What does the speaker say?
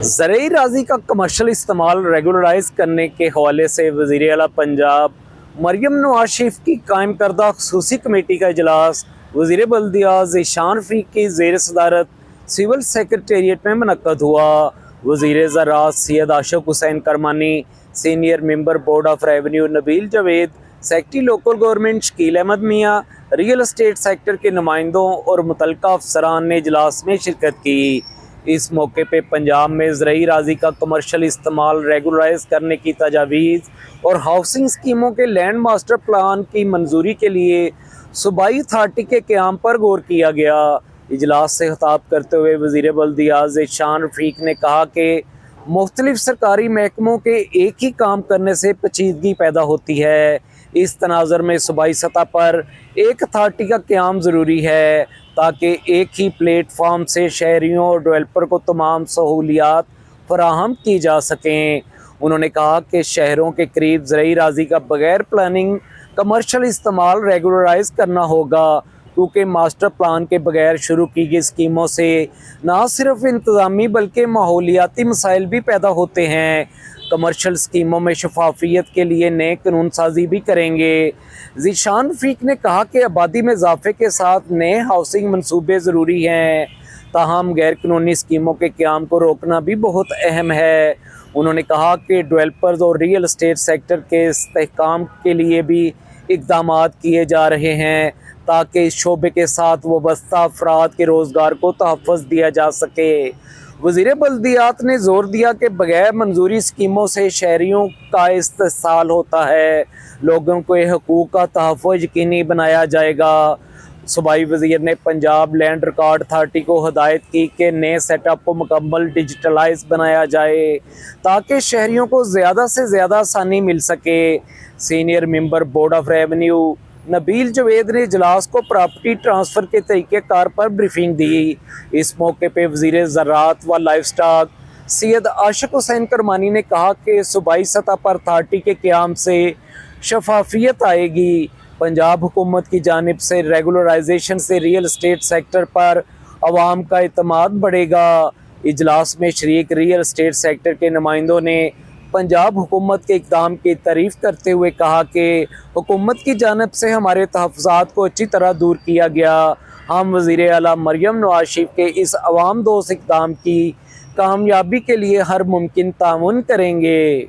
ज़रई राज़ी का कमर्शल इस्तेमाल रेगुलराइज करने के हवाले से वज़ीर आला पंजाब मरियम नवाज शरीफ की कायम करदा खसूसी कमेटी का इजलास वज़ीर बल्दिया ज़ीशान रफ़ीक की ज़ेर सदारत सिविल सेक्रेटेरिएट में मुनक्कद हुआ। वज़ीर ज़राअत Syed Ashiq Hussain Kirmani, senior member board of revenue Nabeel Javed, secretary local government Shakeel Ahmed Mian, real estate sector के नुमाइंदों और मुतल्लिका अफसरान ने इजलास में शिरकत की। इस मौके पे पंजाब में ज़रई राज़ी का कमर्शल इस्तेमाल रेगुलराइज करने की तजावीज़ और हाउसिंग स्कीमों के लैंड मास्टर प्लान की मंजूरी के लिए सूबाई अथॉरिटी के क़याम पर गौर किया गया। इजलास से खिताब करते हुए वज़ीर बल्दिया ज़ीशान रफ़ीक ने कहा कि मुख्तलिफ सरकारी महकमों के एक ही काम करने से पेचीदगी पैदा होती है। इस तनाज़ुर में सूबाई सतह पर एक अथॉरिटी का क़याम ज़रूरी है ताकि एक ही प्लेटफॉर्म से शहरियों और डेवलपर को तमाम सहूलियात फराहम की जा सकें। उन्होंने कहा कि शहरों के करीब ज़रई राज़ी का बग़ैर प्लानिंग कमर्शल इस्तेमाल रेगुलराइज करना होगा, क्योंकि मास्टर प्लान के बगैर शुरू की गई स्कीमों से ना सिर्फ इंतज़ामी बल्कि माहौलियाती मसाइल भी पैदा होते हैं। कमर्शल स्कीमों में शफाफियत के लिए नए कानून साजी भी करेंगे। ज़ीशान रफ़ीक ने कहा कि आबादी में इजाफे के साथ नए हाउसिंग मनसूबे ज़रूरी हैं, ताहम गैर कानूनी स्कीमों के क़याम को रोकना भी बहुत अहम है। उन्होंने कहा कि डेवलपर्स और रियल एस्टेट सेक्टर के इस्तेहकाम के लिए भी इक़दामात किए जा रहे हैं ताकि इस शोबे के साथ वाबस्ता अफराद के रोज़गार को तहफ़्फ़ुज़ दिया जा सके। वज़ीर बल्दियात ने ज़ोर दिया कि बगैर मंजूरी स्कीमों से शहरियों का इस्तेहसाल होता है, लोगों के हकूक़ का तहफ़्फ़ुज़ यकीनी बनाया जाएगा। सूबाई वज़ीर ने पंजाब लैंड रिकॉर्ड अथॉरिटी को हदायत की कि नए सेटअप को मुकम्मल डिजिटलाइज बनाया जाए ताकि शहरियों को ज़्यादा से ज़्यादा आसानी मिल सके। Senior member board of revenue Nabeel Javed ने इजलास को प्रॉपर्टी ट्रांसफ़र के तरीक़ेकार पर ब्रीफिंग दी। इस मौके पर वज़ीर ज़राअत व लाइफ स्टॉक सैयद आशिक हुसैन करमानी ने कहा कि सूबाई सतह पर अथॉरिटी के क़याम से शफाफियत आएगी। पंजाब हुकूमत की जानिब से रेगुलराइजेशन से रियल एस्टेट सेक्टर पर अवाम का एतमाद बढ़ेगा। इजलास में शरीक रियल एस्टेट सेक्टर के नुमाइंदों ने पंजाब हुकूमत के इक़दाम की तारीफ़ करते हुए कहा कि हुकूमत की जानिब से हमारे तहफ़्फ़ुज़ात को अच्छी तरह दूर किया गया। हम वज़ीर आला मरियम नवाज शरीफ के इस अवाम दोस्त इक़दाम की कामयाबी के लिए हर मुमकिन ताउन करेंगे।